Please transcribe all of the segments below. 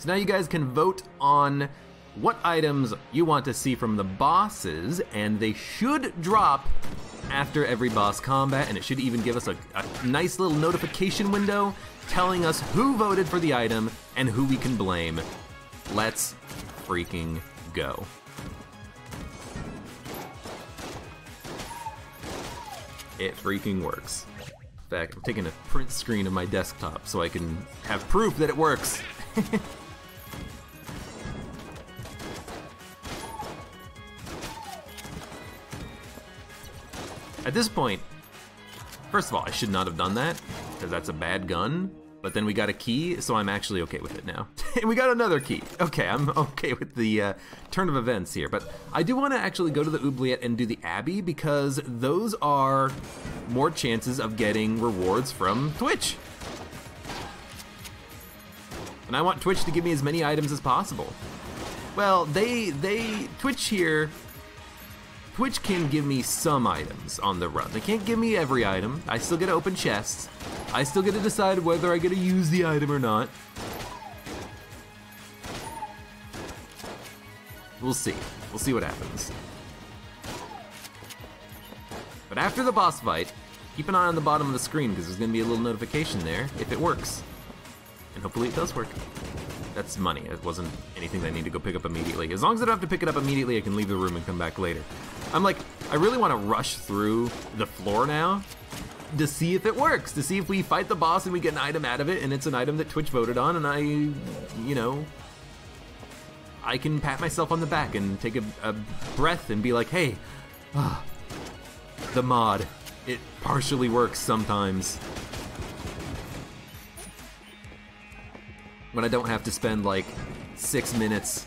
So now you guys can vote on what items you want to see from the bosses, and they should drop after every boss combat, and it should even give us a nice little notification window telling us who voted for the item and who we can blame. Let's freaking go. It freaking works. In fact, I'm taking a print screen of my desktop so I can have proof that it works. At this point, first of all, I should not have done that, because that's a bad gun, but then we got a key, so I'm actually okay with it now. And we got another key. Okay, I'm okay with the turn of events here, but I do want to actually go to the oubliette and do the Abbey, because those are more chances of getting rewards from Twitch. And I want Twitch to give me as many items as possible. Well, Twitch can give me some items on the run. They can't give me every item. I still get to open chests. I still get to decide whether I get to use the item or not. We'll see. We'll see what happens. But after the boss fight, keep an eye on the bottom of the screen because there's going to be a little notification there if it works. And hopefully it does work. That's money. It wasn't anything that I need to go pick up immediately. As long as I don't have to pick it up immediately, I can leave the room and come back later. I'm like, I really want to rush through the floor now to see if it works, to see if we fight the boss and we get an item out of it, and it's an item that Twitch voted on, and I can pat myself on the back and take a breath and be like, hey, the mod, it partially works sometimes. When I don't have to spend like 6 minutes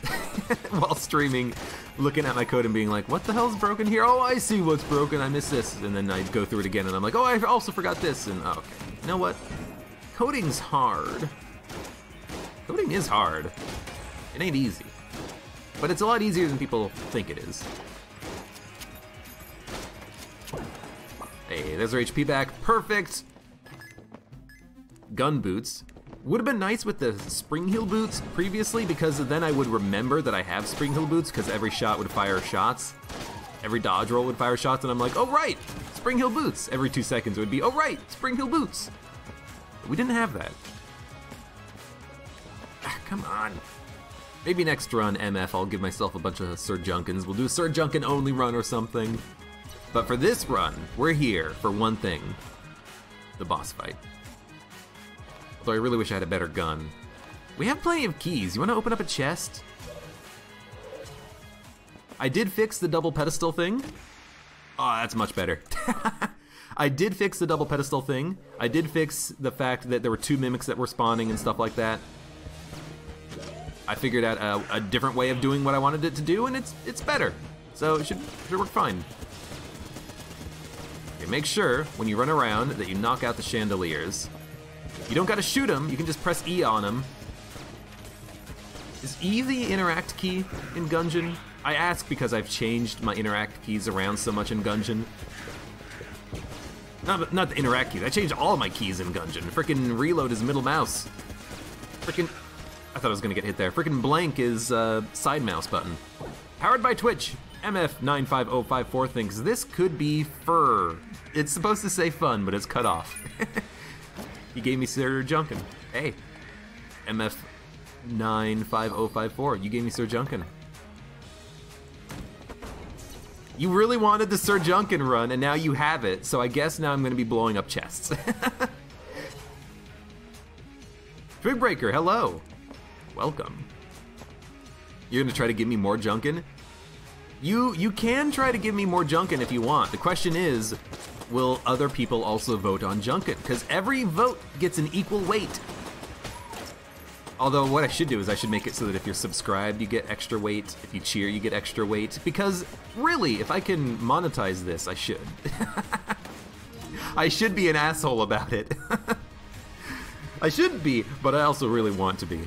while streaming looking at my code and being like, what the hell's broken here? Oh, I see what's broken, I missed this. And then I go through it again and I'm like, oh, I also forgot this. And okay, you know what? Coding's hard. Coding is hard. It ain't easy. But it's a lot easier than people think it is. Hey, there's our HP back, perfect. Gun boots. Would have been nice with the spring heel boots previously, because then I would remember that I have spring heel boots, because every shot would fire shots. Every dodge roll would fire shots, and I'm like, oh right, spring heel boots. Every 2 seconds it would be, oh right, spring heel boots. But we didn't have that. Come on. Maybe next run, MF, I'll give myself a bunch of Sir Junkins. We'll do a Sir Junkin only run or something. But for this run, we're here for one thing, the boss fight. Though I really wish I had a better gun. We have plenty of keys. You want to open up a chest? I did fix the double pedestal thing. Oh, that's much better. I did fix the double pedestal thing. I did fix the fact that there were 2 mimics that were spawning and stuff like that. I figured out a different way of doing what I wanted it to do, and it's better. So it should work fine. Okay, make sure when you run around that you knock out the chandeliers. You don't gotta shoot them, you can just press E on them. Is E the interact key in Gungeon? I ask because I've changed my interact keys around so much in Gungeon. Not the interact keys, I changed all of my keys in Gungeon. Frickin' reload is middle mouse. Frickin', I thought I was gonna get hit there. Frickin' blank is side mouse button. Powered by Twitch, MF95054 thinks this could be fur. It's supposed to say fun, but it's cut off. He gave me Sir Junkin. Hey, MF95054, you gave me Sir Junkin. You really wanted the Sir Junkin run, and now you have it, so I guess now I'm gonna be blowing up chests. Twigbreaker, hello. Welcome. You're gonna try to give me more Junkin? You can try to give me more Junkin if you want. The question is, will other people also vote on Junkin? Because every vote gets an equal weight. Although what I should do is I should make it so that if you're subscribed, you get extra weight. If you cheer, you get extra weight. Because really, if I can monetize this, I should. I should be an asshole about it. I shouldn't be, but I also really want to be.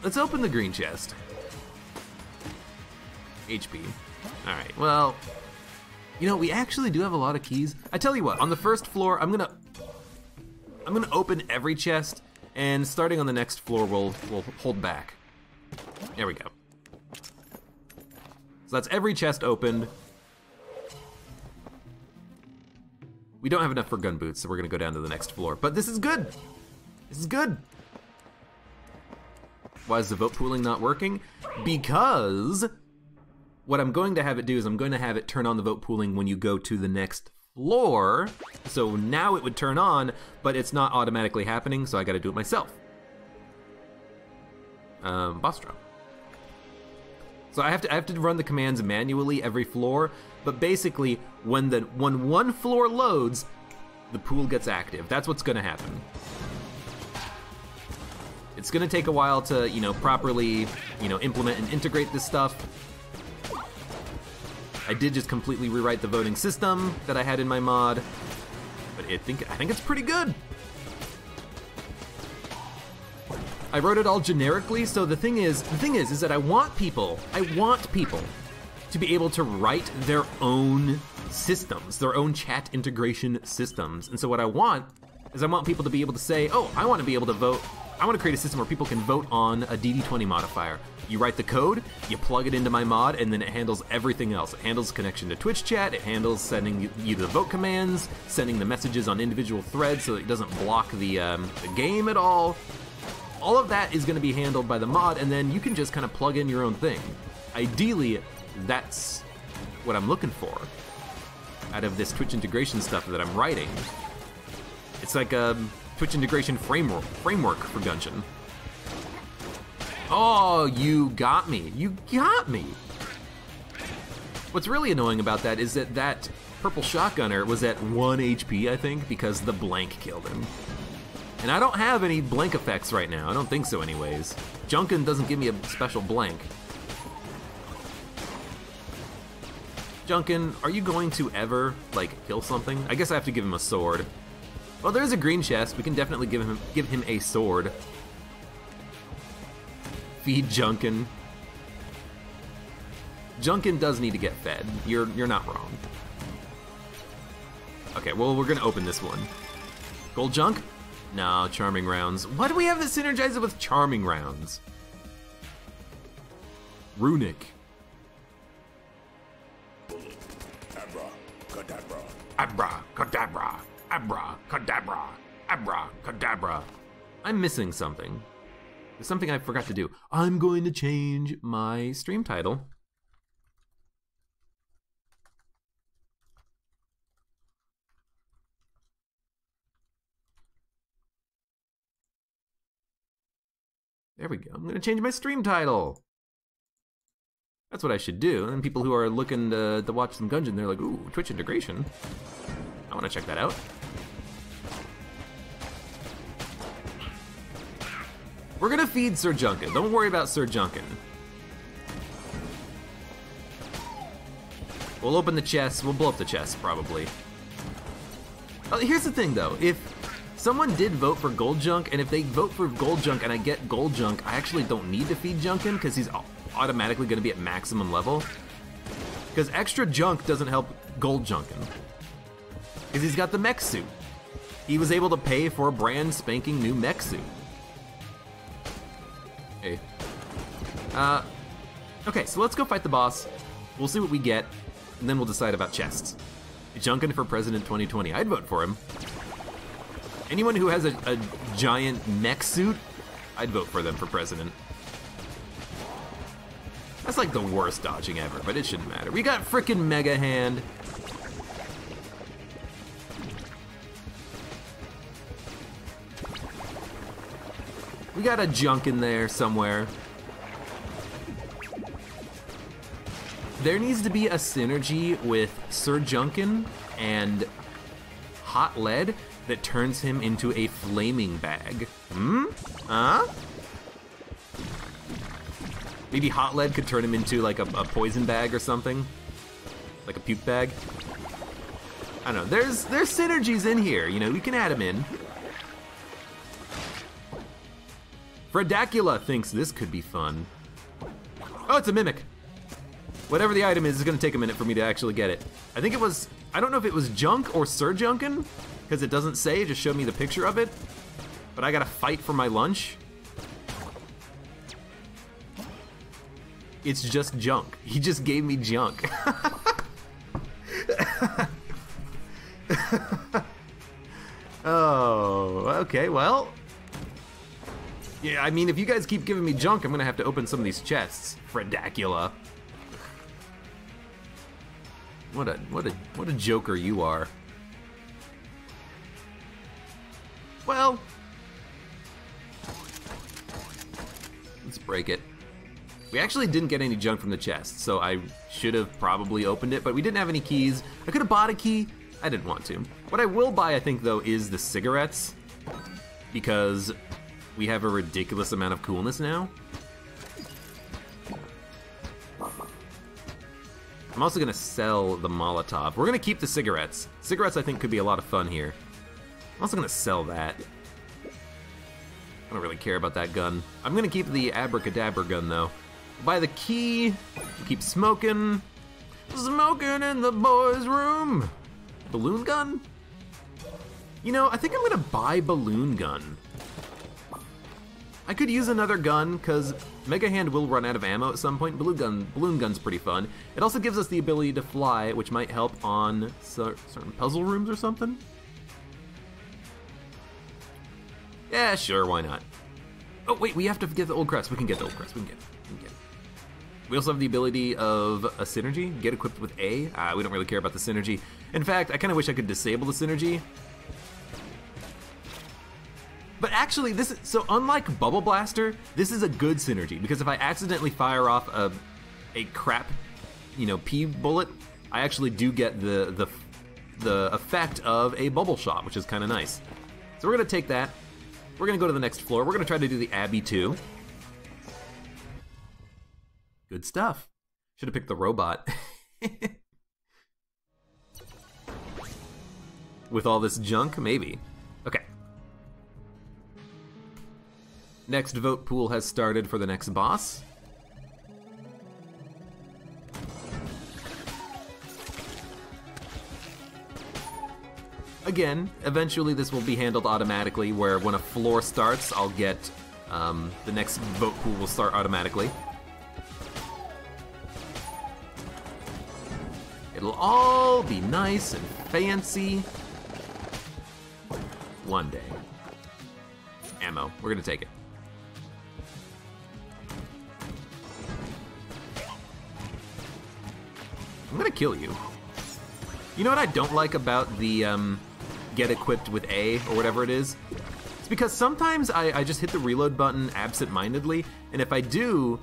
Let's open the green chest. HP. Alright, well, you know, we actually do have a lot of keys. I tell you what, on the first floor, I'm gonna open every chest And starting on the next floor, we'll hold back. There we go. So that's every chest opened. We don't have enough for gun boots, so we're gonna go down to the next floor. But this is good. This is good. Why is the vote pooling not working? Because what I'm going to have it do is I'm going to have it turn on the vote pooling when you go to the next floor. So now it would turn on, but it's not automatically happening, so I gotta do it myself. Boss drop. So I have to run the commands manually every floor, but basically when one floor loads, the pool gets active. That's what's gonna happen. It's gonna take a while to, properly, implement and integrate this stuff. I did just completely rewrite the voting system that I had in my mod, but I think it's pretty good. I wrote it all generically, so the thing is that I want people to be able to write their own systems, their own chat integration systems. And so what I want people to be able to say, oh, I want to be able to vote. I want to create a system where people can vote on a DD20 modifier. You write the code, you plug it into my mod, and then it handles everything else. It handles connection to Twitch chat, it handles sending you the vote commands, sending the messages on individual threads so that it doesn't block the game at all. All of that is going to be handled by the mod, and then you can just kind of plug in your own thing. Ideally, that's what I'm looking for out of this Twitch integration stuff that I'm writing. It's like a Twitch integration framework for Gungeon. Oh, you got me. You got me. What's really annoying about that is that purple shotgunner was at 1 HP, I think, because the blank killed him. And I don't have any blank effects right now. I don't think so anyways. Junkin doesn't give me a special blank. Junkin, are you going to ever, kill something? I guess I have to give him a sword. Well, there's a green chest. We can definitely give him a sword. Feed Junkin. Junkin does need to get fed. You're not wrong. Okay, well, we're gonna open this one. Gold junk? No, charming rounds. Why do we have this synergized with charming rounds? Runic. Abracadabra. Abracadabra. Abracadabra. Abracadabra. I'm missing something. There's something I forgot to do. I'm going to change my stream title. There we go. I'm gonna change my stream title. That's what I should do. And then people who are looking to watch some Gungeon, they're like, ooh, Twitch integration. I wanna check that out. We're gonna feed Sir Junkin. Don't worry about Sir Junkin. We'll open the chest. We'll blow up the chest, probably. Oh, here's the thing, though. If someone did vote for gold junk, and if they vote for gold junk and I get gold junk, I actually don't need to feed Junkin because he's automatically going to be at maximum level. Because extra junk doesn't help gold Junkin. Because he's got the mech suit. He was able to pay for a brand spanking new mech suit. Hey. Okay, so let's go fight the boss. We'll see what we get, and then we'll decide about chests. Junkin for President 2020. I'd vote for him. Anyone who has a giant mech suit, I'd vote for them for president. That's like the worst dodging ever, but it shouldn't matter. We got frickin' Mega Hand. We got a junk in there somewhere. There needs to be a synergy with Sir Junkin and Hot Lead that turns him into a flaming bag. Huh? Maybe Hot Lead could turn him into like a poison bag or something? Like a puke bag? I don't know, there's synergies in here, we can add them in. Fredacula thinks this could be fun. Oh, it's a mimic. Whatever the item is, it's gonna take a minute for me to actually get it. I think it was, I don't know if it was junk or Sir Junkin, because it doesn't say, it just showed me the picture of it. But I gotta fight for my lunch? It's just junk. He just gave me junk. Oh, okay, well. Yeah, I mean, if you guys keep giving me junk, I'm gonna have to open some of these chests. Fredacula. What a joker you are. Well, let's break it. We actually didn't get any junk from the chest, so I should have probably opened it, but we didn't have any keys. I could have bought a key. I didn't want to. What I will buy, I think, though, is the cigarettes, because we have a ridiculous amount of coolness now. I'm also gonna sell the Molotov. We're gonna keep the cigarettes. Cigarettes, I think, could be a lot of fun here. I'm also gonna sell that. I don't really care about that gun. I'm gonna keep the abracadabra gun, though. Buy the key, keep smoking. Smoking in the boys' room. Balloon gun? You know, I think I'm gonna buy balloon gun. I could use another gun, because Mega Hand will run out of ammo at some point. Balloon gun's pretty fun. It also gives us the ability to fly, which might help on certain puzzle rooms or something. Yeah, sure, why not? Oh, wait, we have to get the old crest. We can get the old crest. We can get it. We also have the ability of a synergy. Get equipped with A. We don't really care about the synergy. In fact, I kind of wish I could disable the synergy. But actually, so unlike Bubble Blaster, this is a good synergy, because if I accidentally fire off a crap, pea bullet, I actually do get the effect of a bubble shot, which is kind of nice. So we're gonna take that. We're gonna go to the next floor. We're gonna try to do the Abbey too. Good stuff. Should have picked the robot. With all this junk, maybe. Okay. Next vote pool has started for the next boss. Again, eventually this will be handled automatically, where when a floor starts, I'll get the next vote pool will start automatically. It'll all be nice and fancy. One day. Ammo, we're gonna take it. I'm gonna kill you. You know what I don't like about the get equipped with A or whatever it is? It's because sometimes I just hit the reload button absent-mindedly, and if I do,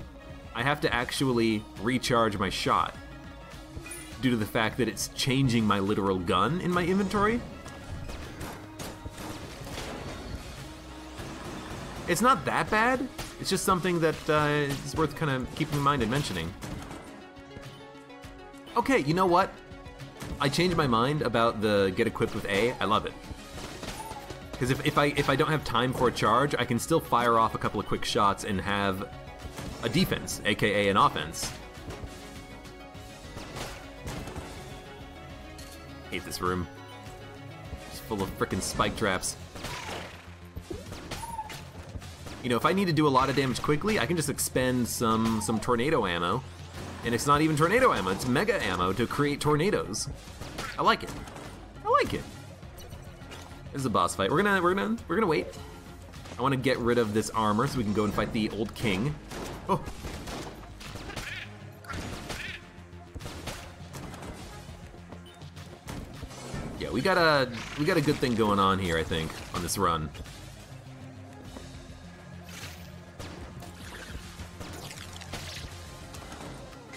I have to actually recharge my shot due to the fact that it's changing my literal gun in my inventory. It's not that bad, it's just something that is worth kind of keeping in mind and mentioning. Okay, you know what? I changed my mind about the get equipped with A. I love it. Because if I don't have time for a charge, I can still fire off a couple of quick shots and have a defense, aka an offense. Hate this room. It's full of frickin' spike traps. You know, if I need to do a lot of damage quickly, I can just expend some tornado ammo. And it's not even tornado ammo, it's mega ammo to create tornadoes. I like it. I like it. This is a boss fight. We're gonna wait. I want to get rid of this armor so we can go and fight the old king. Oh. Yeah, we got a good thing going on here, I think, on this run.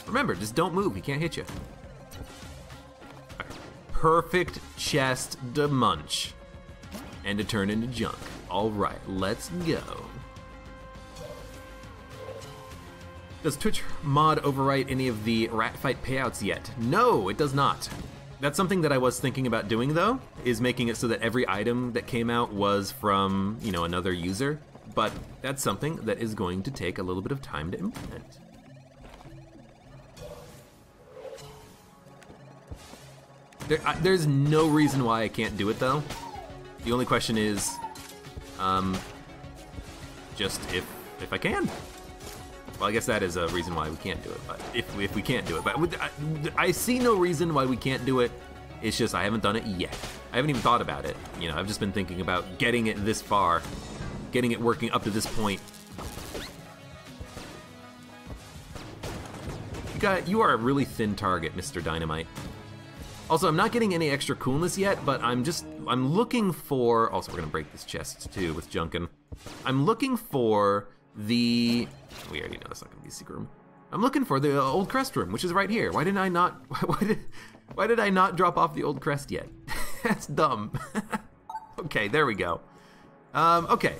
Remember, just don't move, he can't hit you. Right. Perfect chest to munch. And to turn into junk. Alright, let's go. Does Twitch mod overwrite any of the rat fight payouts yet? No, it does not. That's something that I was thinking about doing, though, is making it so that every item that came out was from, another user. But that's something that is going to take a little bit of time to implement. There's no reason why I can't do it, though. The only question is, Just if I can. Well, I guess that is a reason why we can't do it, but if we can't do it. But I see no reason why we can't do it. It's just I haven't done it yet. I haven't even thought about it. You know, I've just been thinking about getting it this far, getting it working up to this point. You are a really thin target, Mr. Dynamite. Also, I'm not getting any extra coolness yet, but I'm looking for, also we're gonna break this chest too with Junkin. I'm looking for we already know that's not gonna be a secret room. I'm looking for the old crest room, which is right here. Why did I not drop off the old crest yet? That's dumb. Okay, there we go. Okay.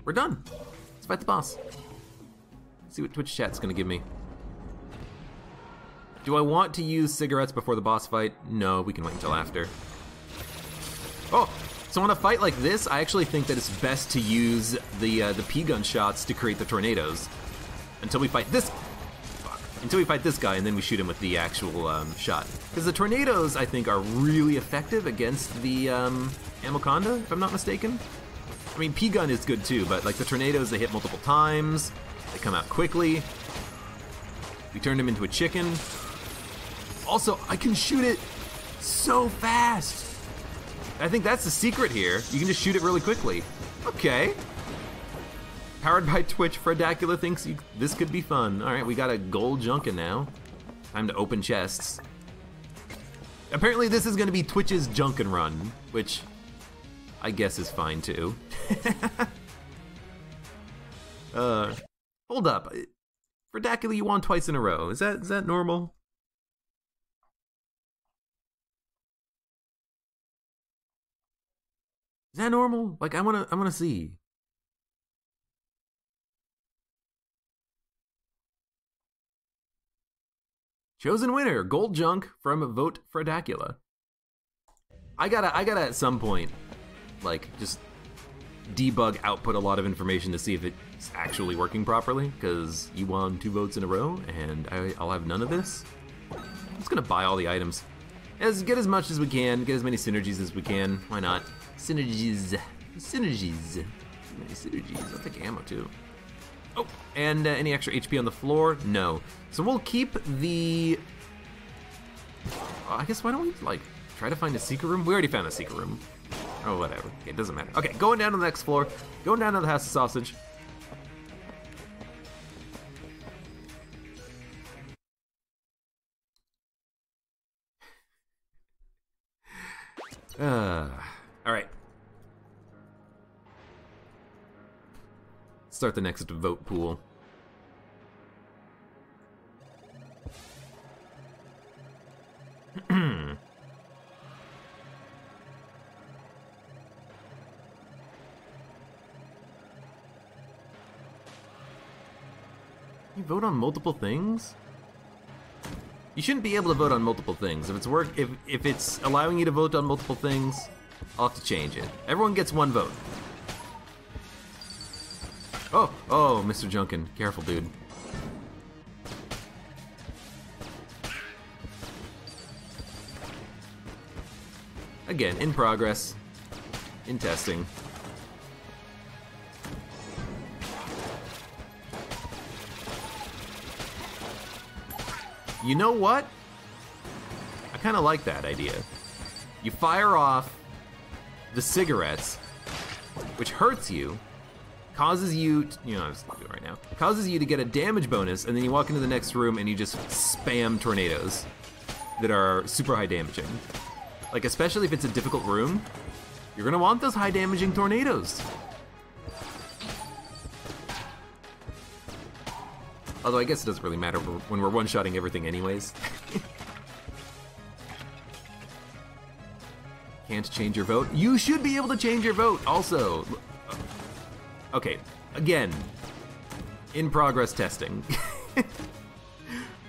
We're done. Let's fight the boss. See what Twitch chat's gonna give me. Do I want to use cigarettes before the boss fight? No, we can wait until after. Oh, so in a fight like this, I actually think that it's best to use the P-gun shots to create the tornadoes until we fight this. Until we fight this guy, and then we shoot him with the actual shot. Because the tornadoes, I think, are really effective against the Amoconda, if I'm not mistaken. I mean, P-gun is good too, but like the tornadoes, they hit multiple times. They come out quickly. We turned him into a chicken. Also, I can shoot it so fast. I think that's the secret here. You can just shoot it really quickly. Okay. Powered by Twitch, Fredacula thinks this could be fun. All right, we got a gold Junkin now. Time to open chests. Apparently this is gonna be Twitch's Junkin run, which I guess is fine too. Hold up. Fredacula, you won twice in a row. Is that normal? Is that normal? Like I wanna see. Chosen winner, gold junk from Vote Fredacula. I gotta at some point, like, just debug output a lot of information to see if it's actually working properly, because you won 2 votes in a row, and I'll have none of this. I'm just gonna buy all the items. Get as much as we can, get as many synergies as we can. Why not? Synergies. Synergies. Too many synergies. I'll take ammo too. Oh, and any extra HP on the floor? No. So we'll keep the... I guess why don't we, like, try to find a secret room? We already found a secret room. Oh, whatever. It doesn't matter. Okay, going down to the next floor. Going down to the House of Sausage. Alright. Start the next vote pool. You vote on multiple things? You shouldn't be able to vote on multiple things. If it's allowing you to vote on multiple things, I'll have to change it. Everyone gets 1 vote. Oh, Mr. Junkin, careful, dude. Again, in progress, in testing. You know what? I kind of like that idea. You fire off the cigarettes, which hurts you, causes you, I'm just gonna do it right now, causes you to get a damage bonus, and then you walk into the next room and you just spam tornadoes that are super high damaging. Like, especially if it's a difficult room, you're gonna want those high damaging tornadoes. Although I guess it doesn't really matter when we're one-shotting everything anyways. Can't change your vote? You should be able to change your vote also. Okay, again, in progress testing.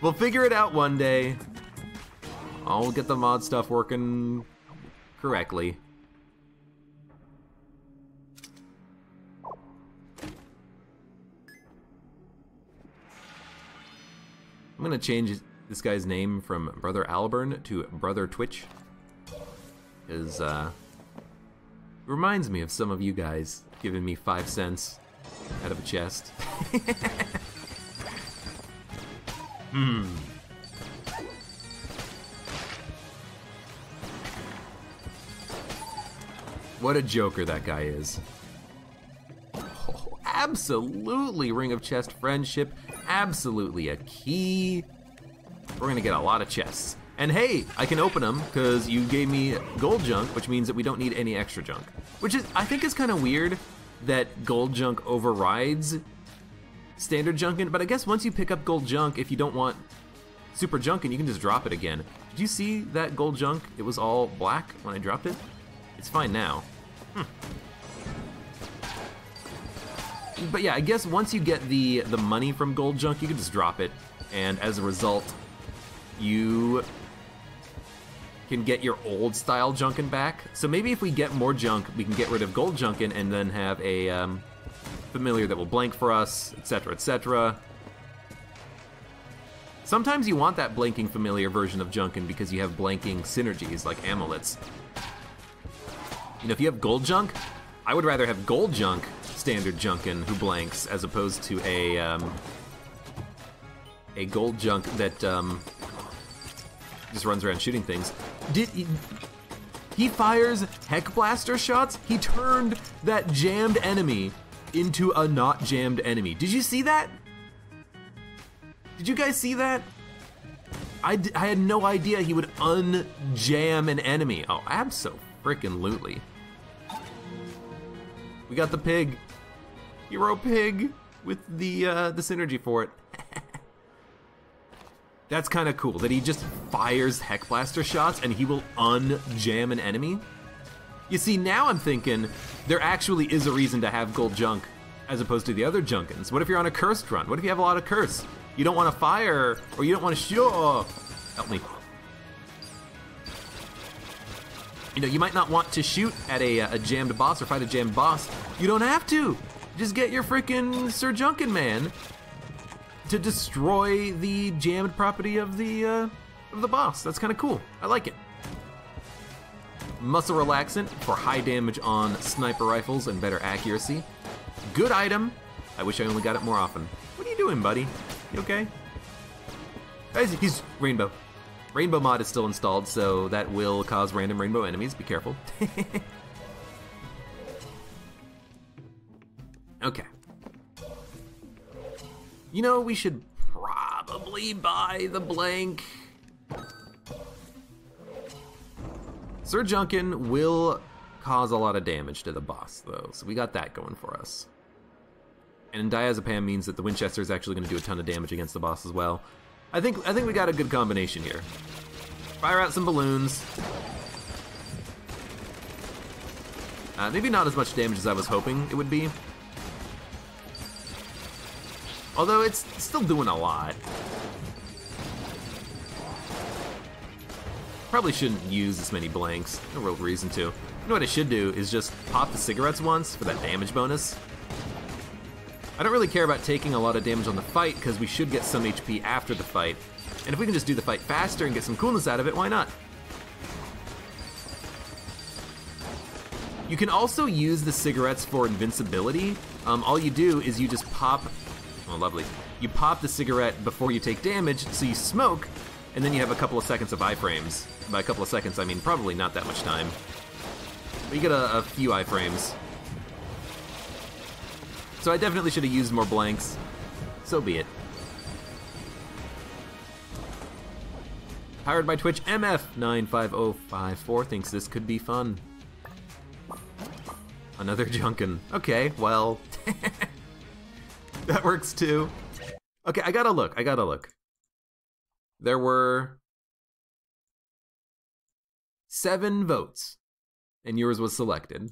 We'll figure it out one day. I'll get the mod stuff working correctly. I'm gonna change this guy's name from Brother Alburn to Brother Twitch. Because, it reminds me of some of you guys giving me 5 cents out of a chest. What a joker that guy is. Oh, absolutely Ring of Chest Friendship. Absolutely a key. We're gonna get a lot of chests. And hey, I can open them because you gave me gold junk, which means that we don't need any extra junk. Which is, I think is kind of weird that gold junk overrides standard junkin', but I guess once you pick up gold junk, if you don't want super junkin', you can just drop it again. Did you see that gold junk? It was all black when I dropped it. It's fine now. But yeah, I guess once you get the money from gold junk, you can just drop it, and as a result, you can get your old style junkin' back. So maybe if we get more junk, we can get rid of gold junkin' and then have a familiar that will blank for us, etc., etc. Sometimes you want that blanking familiar version of junkin' because you have blanking synergies like amulets. You know, if you have gold junk, I would rather have gold junk standard junkin' who blanks as opposed to a gold junk that just runs around shooting things. He fires heck blaster shots? He turned that jammed enemy into a not jammed enemy. Did you see that? Did you guys see that? I had no idea he would unjam an enemy. Oh, abso-frickin-lutely. We got the pig. Hero pig with the synergy for it. That's kind of cool, that he just fires heck blaster shots and he will unjam an enemy. You see, now I'm thinking there actually is a reason to have gold junk as opposed to the other junkins. What if you're on a cursed run? What if you have a lot of curse? You don't want to fire, or you don't want to shoot. Oh, help me. You know, you might not want to shoot at a jammed boss or fight a jammed boss. You don't have to. Just get your freaking Sir Junkin Man to destroy the jammed property of the boss. That's kind of cool. I like it. Muscle relaxant for high damage on sniper rifles and better accuracy. Good item. I wish I only got it more often. What are you doing, buddy? You okay? Guys, he's rainbow. Rainbow mod is still installed, so that will cause random rainbow enemies. Be careful. Okay. You know, we should probably buy the blank. Sir Junkin will cause a lot of damage to the boss, though, so we got that going for us. And diazepam means that the Winchester is actually going to do a ton of damage against the boss as well. I think we got a good combination here. Fire out some balloons. Maybe not as much damage as I was hoping it would be. Although it's still doing a lot. Probably shouldn't use this many blanks. No real reason to. You know what I should do is just pop the cigarettes once for that damage bonus. I don't really care about taking a lot of damage on the fight because we should get some HP after the fight. And if we can just do the fight faster and get some coolness out of it, why not? You can also use the cigarettes for invincibility. All you do is you just pop, oh lovely, you pop the cigarette before you take damage, so you smoke, and then you have a couple of seconds of iframes. By a couple of seconds, I mean probably not that much time. But you get a few iframes. So I definitely should have used more blanks. So be it. Powered by Twitch, MF95054 thinks this could be fun. Another Junkin. Okay, well, that works too. Okay, I gotta look. There were 7 votes, and yours was selected.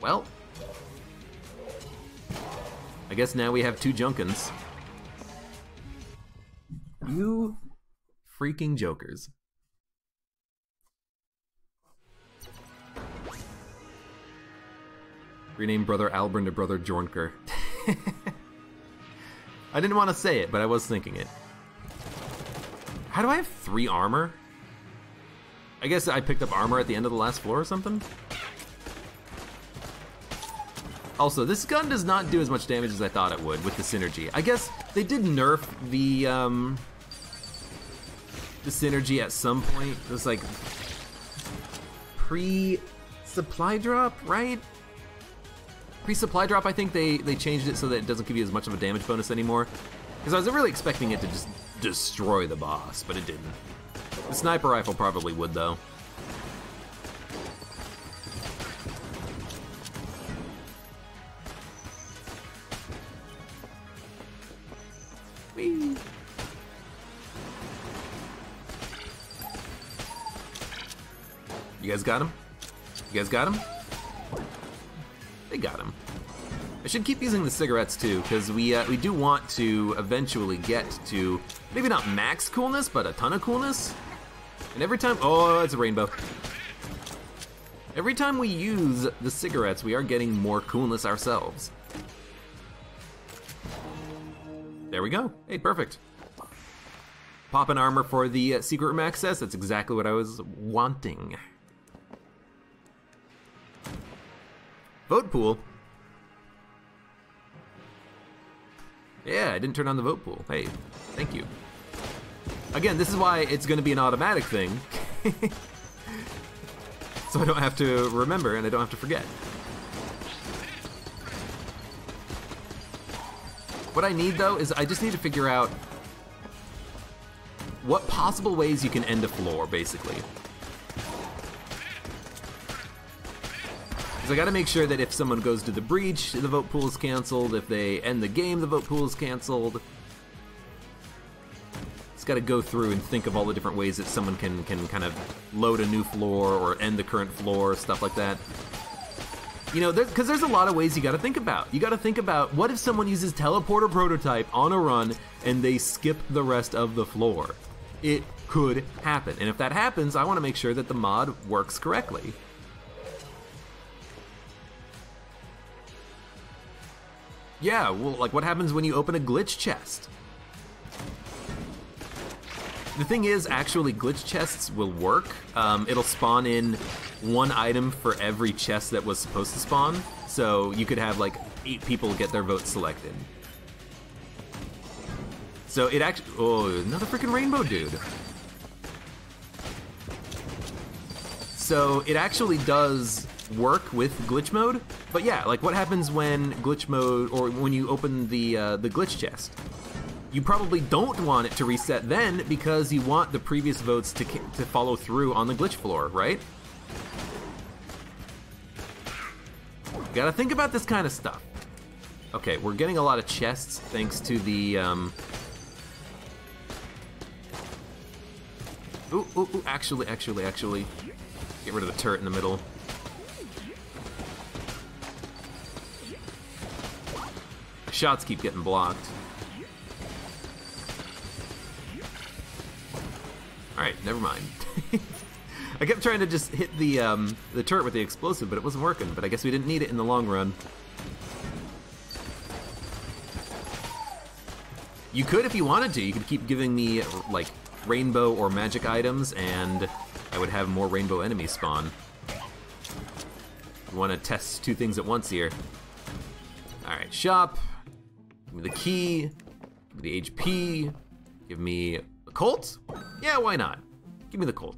Well, I guess now we have 2 Junkins. You freaking jokers. Rename Brother Albrin to Brother Jornker. I didn't want to say it, but I was thinking it. How do I have 3 armor? I guess I picked up armor at the end of the last floor or something? Also, this gun does not do as much damage as I thought it would with the synergy. I guess they did nerf the synergy at some point. It was like pre-supply drop, right? Pre-supply drop, I think they changed it so that it doesn't give you as much of a damage bonus anymore. Because I was really expecting it to just destroy the boss, but it didn't. The sniper rifle probably would, though. Whee! You guys got him? You guys got him? They got him. I should keep using the cigarettes too, because we do want to eventually get to maybe not max coolness, but a ton of coolness. And every time, oh, it's a rainbow. Every time we use the cigarettes, we are getting more coolness ourselves. There we go. Hey, perfect. Pop an armor for the secret room access. That's exactly what I was wanting. Vote pool. Yeah, I didn't turn on the vote pool. Hey, thank you. Again, this is why it's going to be an automatic thing. So I don't have to remember and I don't have to forget. What I need, though, is I just need to figure out what possible ways you can end a floor, basically. Because I gotta make sure that if someone goes to the breach, the vote pool is canceled. If they end the game, the vote pool is canceled. Just gotta go through and think of all the different ways that someone can kind of load a new floor or end the current floor, stuff like that. You know, because there's a lot of ways you gotta think about. You gotta think about, what if someone uses teleporter prototype on a run and they skip the rest of the floor? It could happen. And if that happens, I wanna make sure that the mod works correctly. Yeah, well, like what happens when you open a glitch chest? The thing is, actually, glitch chests will work. It'll spawn in one item for every chest that was supposed to spawn. So you could have like 8 people get their votes selected. So it actually, oh, another freaking rainbow dude. So it actually does work with glitch mode, but yeah, like what happens when glitch mode, or when you open the glitch chest? You probably don't want it to reset then because you want the previous votes to follow through on the glitch floor, right? You gotta think about this kind of stuff. Okay, we're getting a lot of chests thanks to the ooh, actually, get rid of the turret in the middle. Shots keep getting blocked. Alright, never mind. I kept trying to just hit the turret with the explosive, but it wasn't working. But I guess we didn't need it in the long run. You could if you wanted to. You could keep giving me, like, rainbow or magic items, and I would have more rainbow enemies spawn. You want to test 2 things at once here. Alright, shop. Give me the key. Give me the HP. Give me a Colt? Yeah, why not? Give me the Colt.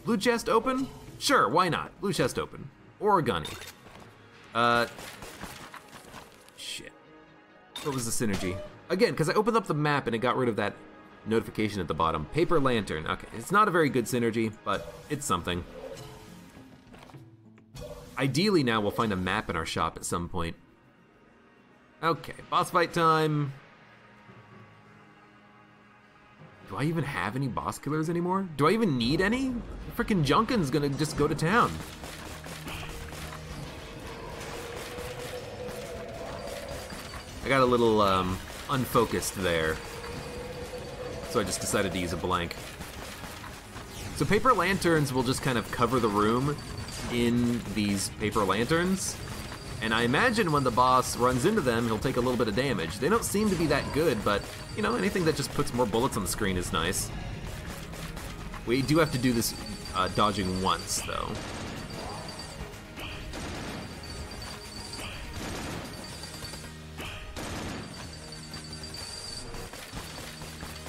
Blue chest open? Sure, why not? Blue chest open. Or a gunny. Shit. What was the synergy? Again, because I opened up the map and it got rid of that notification at the bottom. Paper lantern. Okay, it's not a very good synergy, but it's something. Ideally now we'll find a map in our shop at some point. Okay, boss fight time. Do I even have any boss killers anymore? Do I even need any? Frickin' Junkin's gonna just go to town. I got a little unfocused there, so I just decided to use a blank. So paper lanterns will just kind of cover the room, in these paper lanterns. And I imagine when the boss runs into them, he'll take a little bit of damage. They don't seem to be that good, but, you know, anything that just puts more bullets on the screen is nice. We do have to do this dodging once, though.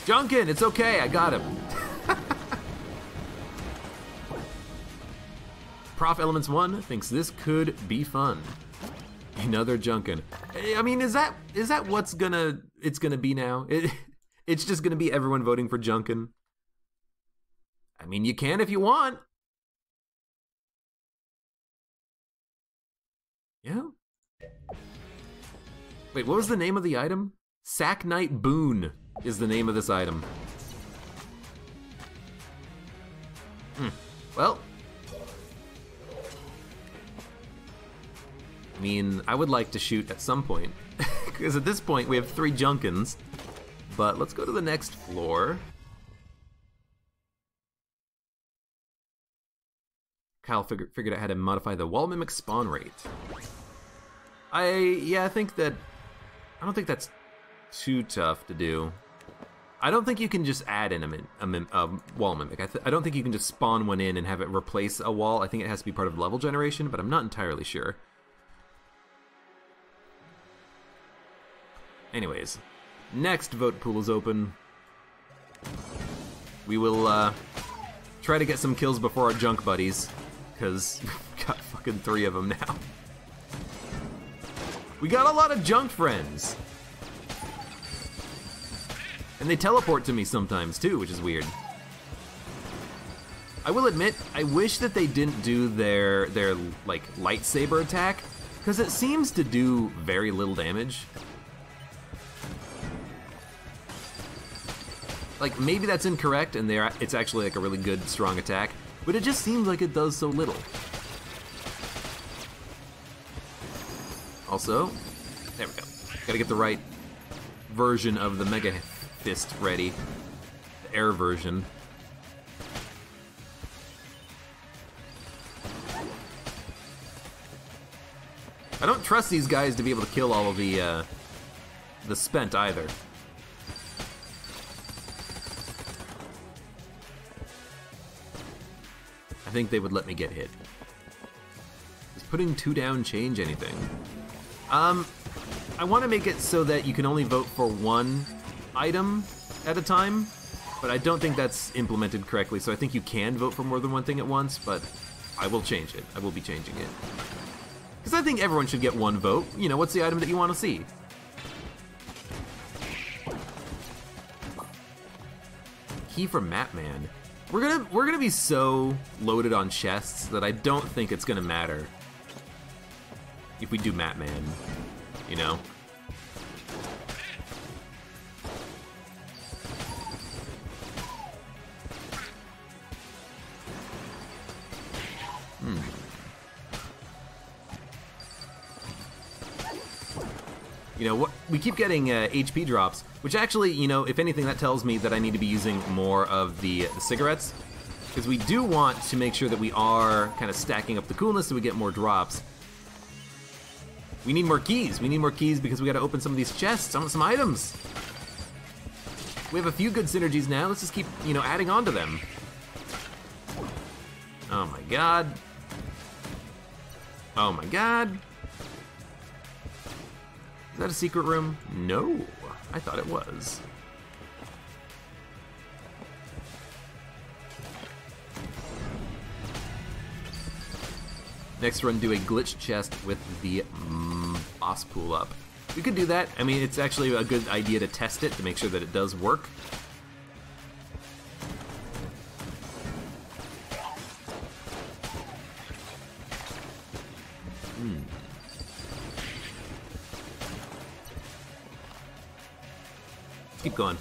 Junkin, it's okay, I got him. Prof Elements 1 thinks this could be fun. Another Junkin. I mean, is that what's it's gonna be now? It's just gonna be everyone voting for Junkin. I mean, you can if you want. Yeah. Wait, what was the name of the item? Sack Knight Boon is the name of this item. Well, I mean, I would like to shoot at some point, because at this point we have 3 Junkins, but let's go to the next floor. Kyle figured out how to modify the wall mimic spawn rate. I don't think that's too tough to do. I don't think you can just add in a wall mimic. I don't think you can just spawn one in and have it replace a wall. I think it has to be part of level generation, but I'm not entirely sure. Anyways, next vote pool is open. We will try to get some kills before our junk buddies, because we've got fucking 3 of them now. We got a lot of junk friends. And they teleport to me sometimes too, which is weird. I will admit, I wish that they didn't do their like lightsaber attack, because it seems to do very little damage. Like, maybe that's incorrect and it's actually like a really good, strong attack, but it just seems like it does so little. Also, there we go. Gotta get the right version of the Mega Fist ready. The air version. I don't trust these guys to be able to kill all of the spent either. I think they would let me get hit. Does putting 2 down change anything? I want to make it so that you can only vote for 1 item at a time, but I don't think that's implemented correctly, so I think you can vote for more than 1 thing at once, but I will change it. I will be changing it. Because I think everyone should get 1 vote. You know, what's the item that you want to see? Key from Mapman. We're gonna be so loaded on chests that I don't think it's gonna matter if we do Mapman, you know? You know, we keep getting HP drops, which actually, you know, if anything, that tells me that I need to be using more of the cigarettes, because we do want to make sure that we are kind of stacking up the coolness so we get more drops. We need more keys. We need more keys because we got to open some of these chests. I want some items. We have a few good synergies now. Let's just keep, you know, adding on to them. Oh my god. Oh my god. Is that a secret room? No, I thought it was. Next run, do a glitch chest with the boss pool up. We could do that. I mean, it's actually a good idea to test it to make sure that it does work. Keep going.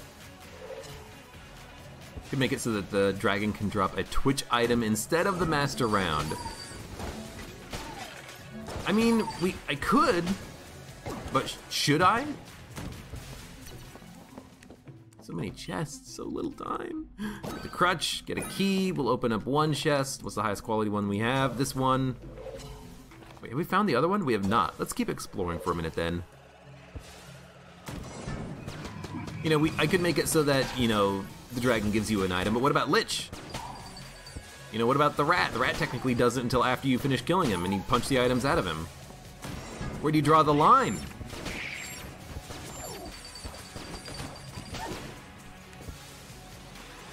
Could make it so that the dragon can drop a Twitch item instead of the master round. I mean, I could, but should I? So many chests, so little time. The crutch, get a key, we'll open up one chest. What's the highest quality one we have? This one. Wait, have we found the other one? We have not. Let's keep exploring for a minute then. You know, I could make it so that, you know, the dragon gives you an item, but what about Lich? You know, what about the rat? The rat technically does it until after you finish killing him and you punch the items out of him. Where do you draw the line?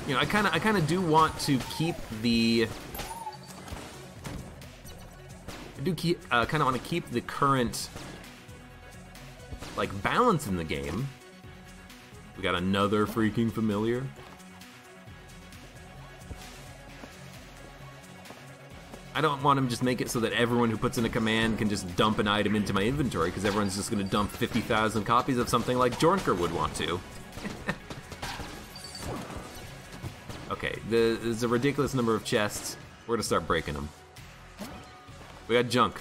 You know, I kind of do want to keep the. I kind of want to keep the current, like, balance in the game. We got another freaking familiar. I don't want to just make it so that everyone who puts in a command can just dump an item into my inventory, because everyone's just going to dump 50,000 copies of something like Jornker would want to. Okay, there's a ridiculous number of chests. We're going to start breaking them. We got junk.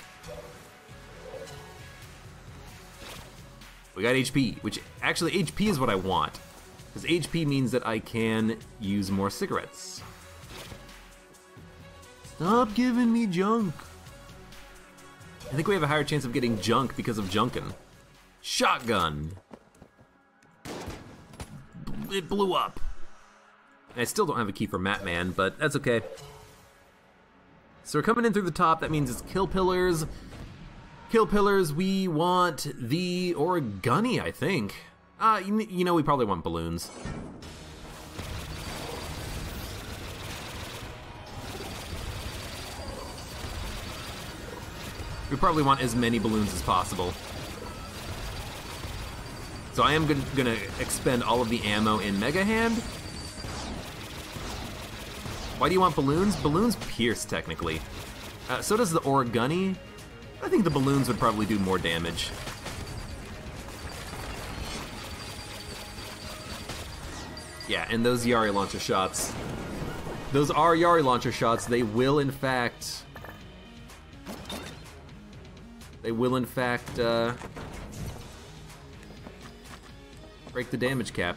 We got HP, which actually HP is what I want, because HP means that I can use more cigarettes. Stop giving me junk. I think we have a higher chance of getting junk because of junkin'. Shotgun. It blew up. And I still don't have a key for Map Man, but that's okay. So we're coming in through the top. That means it's kill pillars. Kill pillars, we want the origami, I think. You know, we probably want balloons. We probably want as many balloons as possible. So I am gonna expend all of the ammo in Mega Hand. Why do you want balloons? Balloons pierce, technically. So does the origami. I think the balloons would probably do more damage. Yeah, and those Yari launcher shots. Those are Yari launcher shots. They will, in fact... break the damage cap.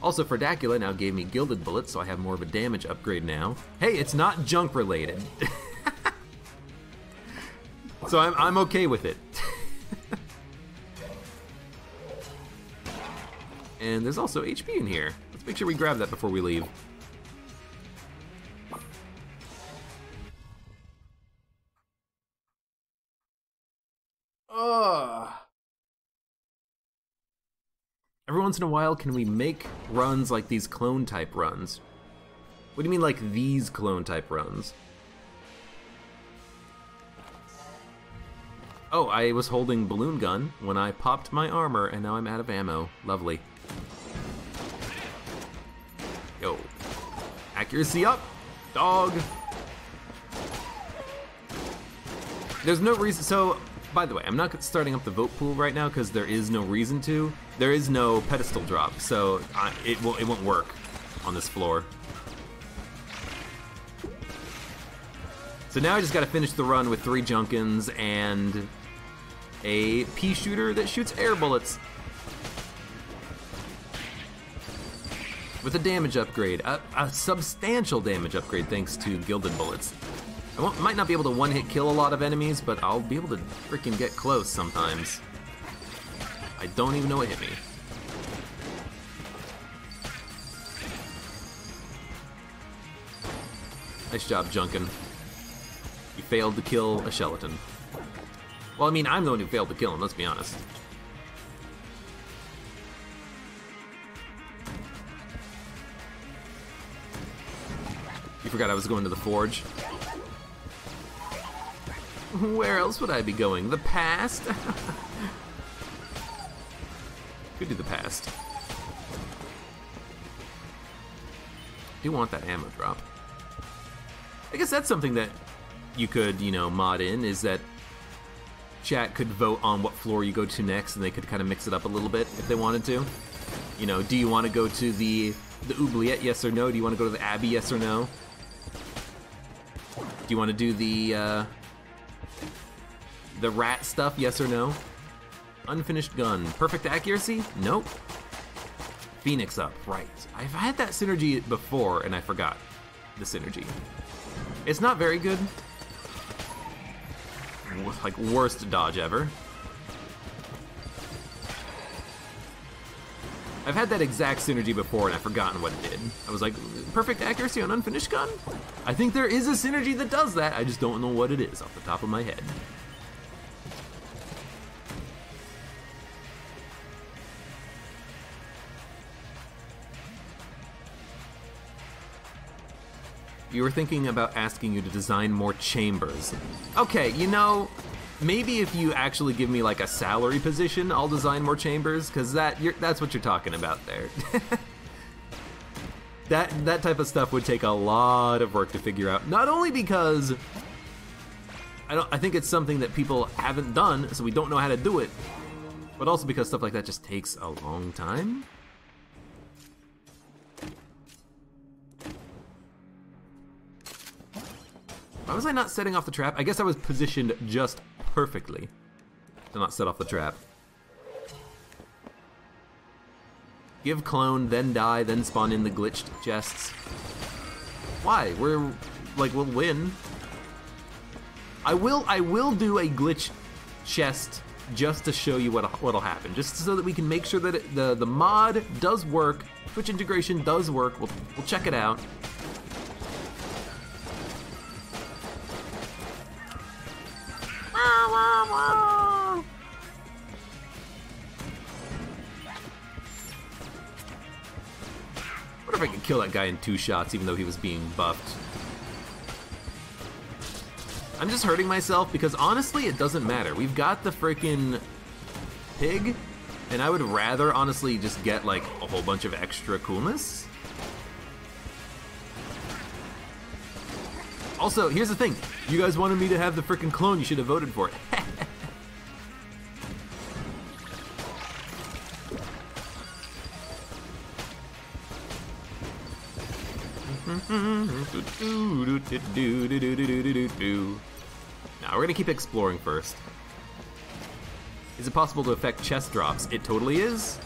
Also, Ferdacula now gave me gilded bullets, so I have more of a damage upgrade now. Hey, it's not junk related. So I'm okay with it. And there's also HP in here. Let's make sure we grab that before we leave. Every once in a while, can we make runs like these clone type runs? What do you mean, like these clone type runs? Oh, I was holding balloon gun when I popped my armor, and now I'm out of ammo. Lovely. Yo. Accuracy up, dog. There's no reason, so, by the way, I'm not starting up the vote pool right now because there is no reason to. There is no pedestal drop, so it won't work on this floor. So now I just gotta finish the run with 3 Junkins and a pea shooter that shoots air bullets. With a damage upgrade, a substantial damage upgrade thanks to gilded bullets. I might not be able to one-hit kill a lot of enemies, but I'll be able to freaking get close sometimes. I don't even know what hit me. Nice job, Junkin. You failed to kill a skeleton. Well, I mean, I'm the one who failed to kill him, let's be honest. You forgot I was going to the forge. Where else would I be going? The past? Could do the past. Do want that ammo drop. I guess that's something that you could, you know, mod in, is that chat could vote on what floor you go to next, and they could kind of mix it up a little bit if they wanted to. You know, do you want to go to the oubliette, yes or no? Do you want to go to the Abbey, yes or no? Do you want to do the rat stuff, yes or no? Unfinished gun. Perfect accuracy? Nope. Phoenix up, right. I've had that synergy before and I forgot the synergy. It's not very good. Like, worst dodge ever. I've had that exact synergy before and I've forgotten what it did. I was like, perfect accuracy on unfinished gun? I think there is a synergy that does that, I just don't know what it is off the top of my head. You were thinking about asking you to design more chambers. Okay, you know, maybe if you actually give me like a salary position, I'll design more chambers, because that's what you're talking about there. That type of stuff would take a lot of work to figure out. Not only because I think it's something that people haven't done, so we don't know how to do it, but also because stuff like that just takes a long time. Why was I not setting off the trap? I guess I was positioned just perfectly to not set off the trap. Give clone, then die, then spawn in the glitched chests. Why? We'll win. I will do a glitch chest just to show you what'll happen, just so that we can make sure that the mod does work, Twitch integration does work. We'll check it out. What if I could kill that guy in 2 shots even though he was being buffed? I'm just hurting myself because honestly it doesn't matter. We've got the freaking pig, and I would rather honestly just get like a whole bunch of extra coolness. Also, here's the thing. You guys wanted me to have the freaking clone, you should have voted for it. Now, we're gonna keep exploring first. Is it possible to affect chest drops? It totally is.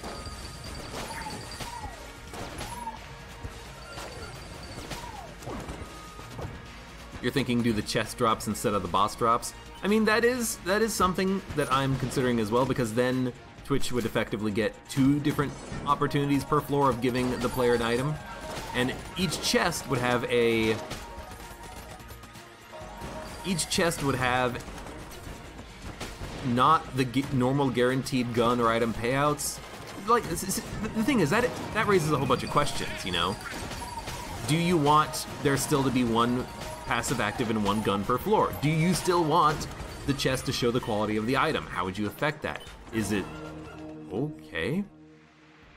You're thinking do the chest drops instead of the boss drops? I mean, that is something that I'm considering as well, because then Twitch would effectively get 2 different opportunities per floor of giving the player an item. And each chest would have not the normal guaranteed gun or item payouts. Like, the thing is, that raises a whole bunch of questions, you know? Do you want there still to be 1 passive active and 1 gun per floor? Do you still want the chest to show the quality of the item? How would you affect that? Is it okay?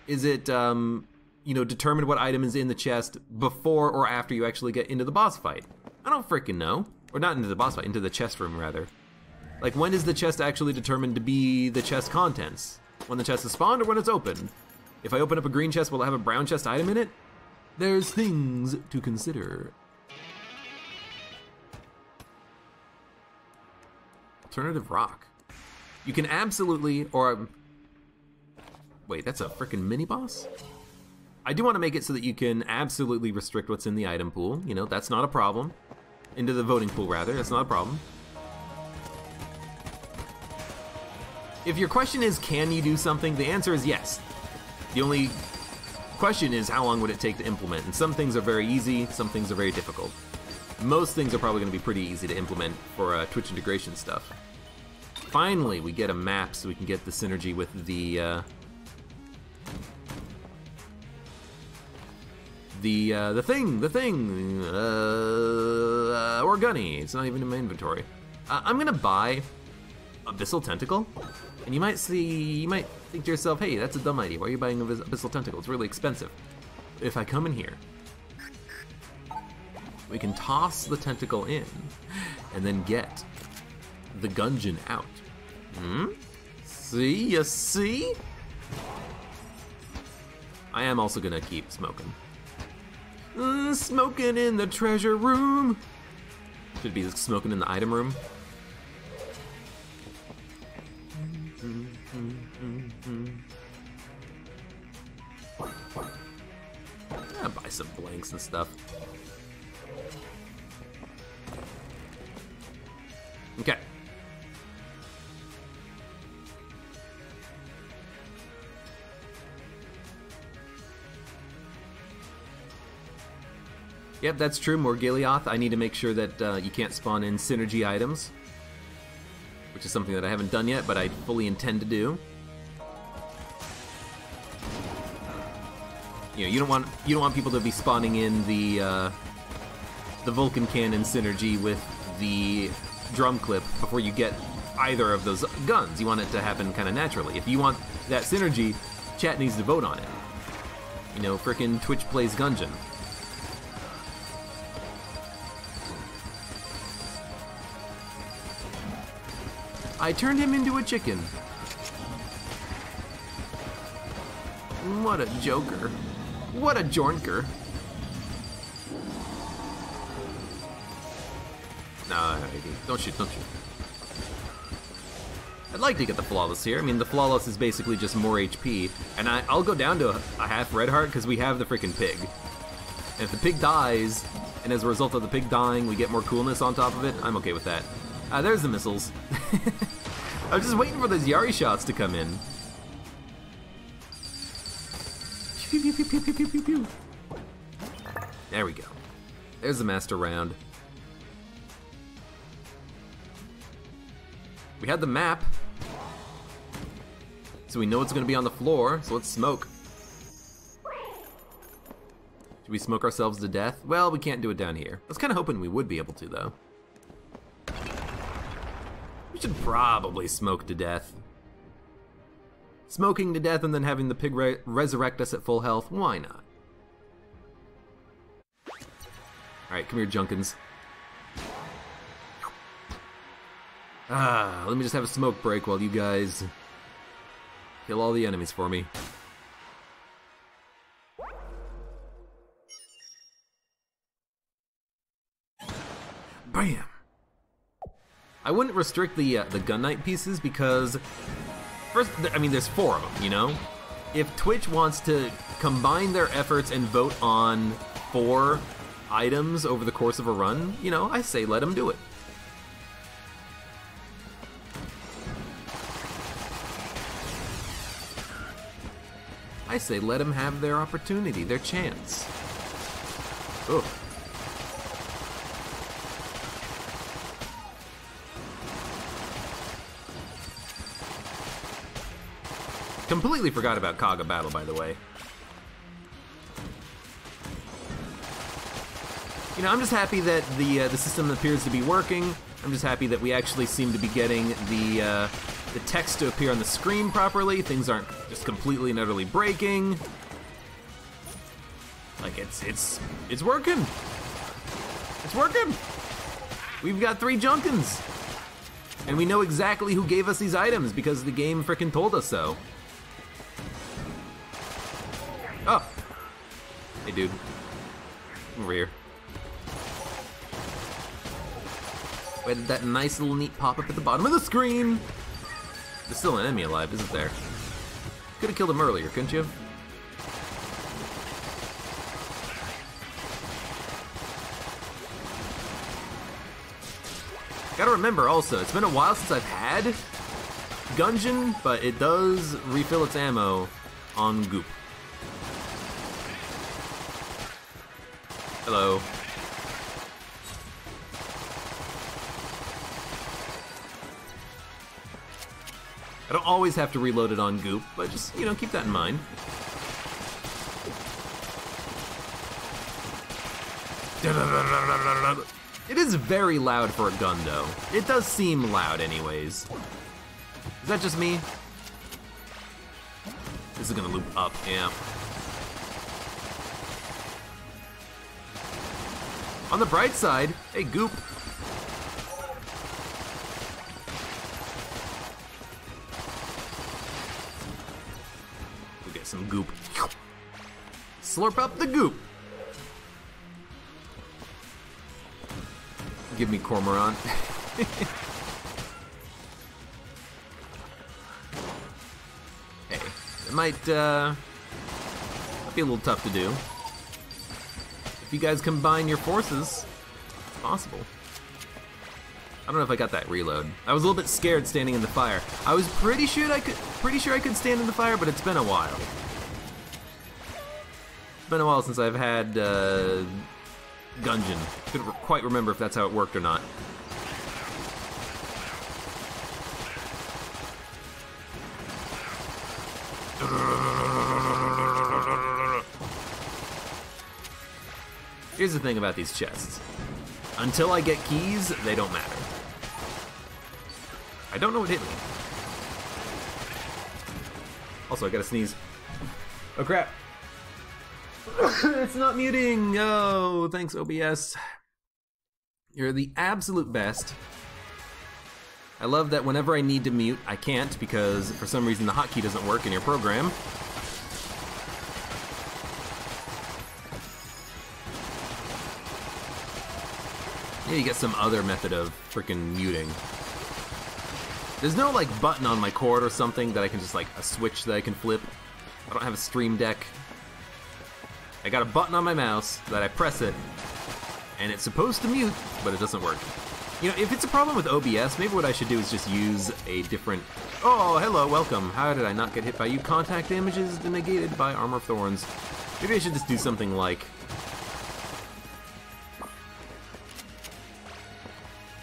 Is it, you know, determine what item is in the chest before or after you actually get into the boss fight? I don't freaking know. Or not into the boss fight, into the chest room, rather. Like, when is the chest actually determined to be the chest contents? When the chest is spawned or when it's open? If I open up a green chest, will it have a brown chest item in it? There's things to consider. Alternative rock. You can absolutely, or... Wait, that's a frickin' mini-boss? I do want to make it so that you can absolutely restrict what's in the item pool. You know, that's not a problem. Into the voting pool, rather. That's not a problem. If your question is, can you do something? The answer is yes. The only question is, how long would it take to implement? And some things are very easy, some things are very difficult. Most things are probably going to be pretty easy to implement for Twitch integration stuff. Finally, we get a map so we can get the synergy with the thing, or gunny. It's not even in my inventory. I'm gonna buy Abyssal Tentacle, and you might think to yourself, hey, that's a dumb idea. Why are you buying Abyssal Tentacle? It's really expensive. If I come in here, we can toss the tentacle in, and then get the Gungeon out. See? You see? I am also gonna keep smoking. Smoking in the treasure room. Should be smoking in the item room. I'll buy some blanks and stuff. Okay. Yep, that's true, Morgilioth. I need to make sure that you can't spawn in synergy items, which is something that I haven't done yet, but I fully intend to do. You know, you don't want people to be spawning in the Vulcan Cannon synergy with the drum clip before you get either of those guns. You want it to happen kind of naturally. If you want that synergy, chat needs to vote on it. You know, frickin' Twitch plays Gungeon. I turned him into a chicken. What a joker. What a jornker. Nah, don't shoot, don't shoot. I'd like to get the Flawless here. I mean, the Flawless is basically just more HP, and I'll go down to a half red heart because we have the freaking pig. And if the pig dies, and as a result of the pig dying, we get more coolness on top of it, I'm okay with that. There's the missiles. I was just waiting for those Yari shots to come in. Pew, pew, pew, pew, pew, pew, pew, pew. There we go. There's the master round. We had the map, so we know it's going to be on the floor, so let's smoke. Should we smoke ourselves to death? Well, we can't do it down here. I was kind of hoping we would be able to, though. We should probably smoke to death. Smoking to death and then having the pig resurrect us at full health, why not? Alright, come here, Junkins. Let me just have a smoke break while you guys kill all the enemies for me. Bam! I wouldn't restrict the Gun Knight pieces because, first, I mean, there's 4 of them, you know? If Twitch wants to combine their efforts and vote on 4 items over the course of a run, you know, I say let them do it. I say let them have their opportunity, their chance. Ugh. Completely forgot about Kaga Battle, by the way. You know, I'm just happy that the system appears to be working. I'm just happy that we actually seem to be getting the text to appear on the screen properly. Things aren't just completely and utterly breaking. Like it's working. It's working. We've got 3 Junkins, and we know exactly who gave us these items because the game frickin' told us so. Oh. Hey, dude. Over here. We had that nice little neat pop-up at the bottom of the screen. There's still an enemy alive, isn't there? Could have killed him earlier, couldn't you? Gotta remember also, it's been a while since I've had Gungeon, but it does refill its ammo on goop. Hello. I don't always have to reload it on goop, but just, you know, keep that in mind. It is very loud for a gun, though. It does seem loud anyways. Is that just me? This is gonna loop up, yeah. On the bright side, hey, goop. We'll get some goop. Slurp up the goop. Give me Cormorant. Hey, it might Might be a little tough to do. If you guys combine your forces, it's possible. I don't know if I got that reload. I was a little bit scared standing in the fire. I was pretty sure I could stand in the fire, but it's been a while. It's been a while since I've had Gungeon. Couldn't quite remember if that's how it worked or not. Here's the thing about these chests. Until I get keys, they don't matter. I don't know what hit me. Also, I gotta sneeze. Oh crap. It's not muting! Oh, thanks OBS. You're the absolute best. I love that whenever I need to mute, I can't because for some reason the hotkey doesn't work in your program. Yeah, you get some other method of freaking muting. There's no like button on my cord or something that I can just like a switch that I can flip. I don't have a stream deck. I got a button on my mouse that I press it and it's supposed to mute, but it doesn't work. You know, if it's a problem with OBS, maybe what I should do is just use a different... Oh, hello, welcome. How did I not get hit by you? Contact damage is negated by Armor of Thorns. Maybe I should just do something like...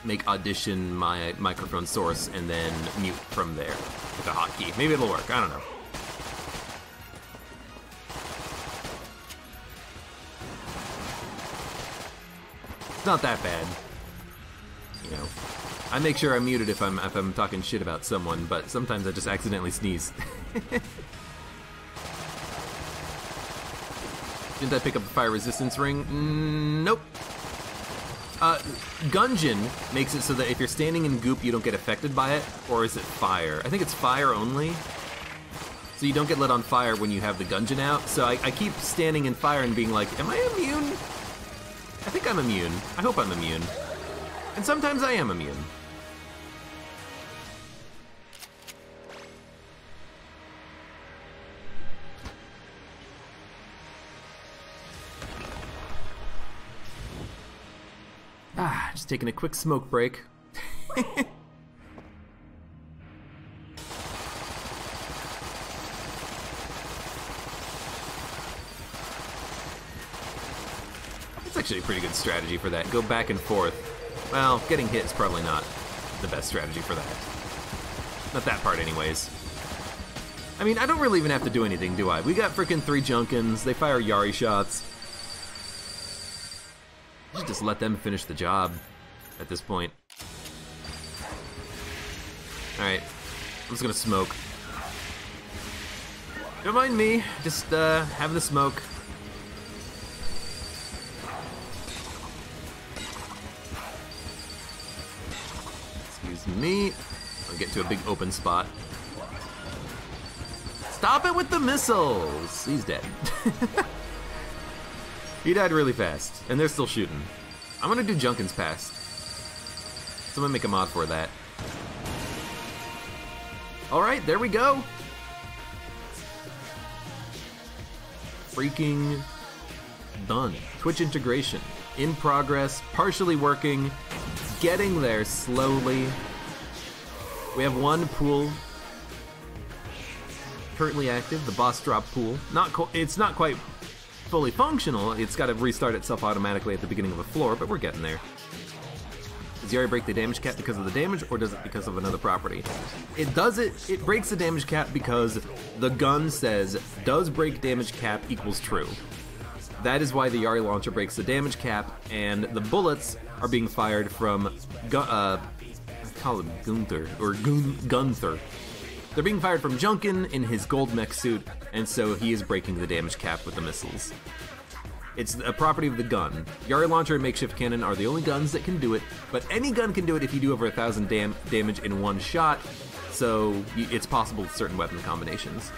make Audition my microphone source and then mute from there with a hotkey. Maybe it'll work, I don't know. It's not that bad. You know, I make sure I'm muted if I'm talking shit about someone, but sometimes I just accidentally sneeze. Didn't I pick up the fire resistance ring? Nope. Gungeon makes it so that if you're standing in goop, you don't get affected by it, or is it fire? I think it's fire only. So you don't get lit on fire when you have the Gungeon out. So I keep standing in fire and being like, am I immune? I think I'm immune. I hope I'm immune. And sometimes I am immune. Just taking a quick smoke break. It's actually a pretty good strategy for that. Go back and forth. Well, getting hit is probably not the best strategy for that. Not that part anyways. I mean, I don't really even have to do anything, do I? We got frickin' 3 Junkins, they fire Yari shots. I should just let them finish the job at this point. Alright, I'm just gonna smoke. Don't mind me, just have the smoke. Excuse me. I'll get to a big open spot. Stop it with the missiles! He's dead. He died really fast, and they're still shooting. I'm gonna do Junkins Pass. Someone make a mod for that. Alright, there we go! Freaking done. Twitch integration. In progress, partially working, getting there slowly. We have one pool currently active, the boss drop pool. It's not quite fully functional, it's got to restart itself automatically at the beginning of a floor, but we're getting there. Does Yari break the damage cap because of the damage, or does it because of another property? It breaks the damage cap because the gun says, does break damage cap equals true. That is why the Yari launcher breaks the damage cap, and the bullets are being fired from, I call him Gunther, or Gunther. They're being fired from Junkin in his gold mech suit, and so he is breaking the damage cap with the missiles. It's a property of the gun. Yari Launcher and Makeshift Cannon are the only guns that can do it, but any gun can do it if you do over 1,000 damage in one shot, so it's possible with certain weapon combinations.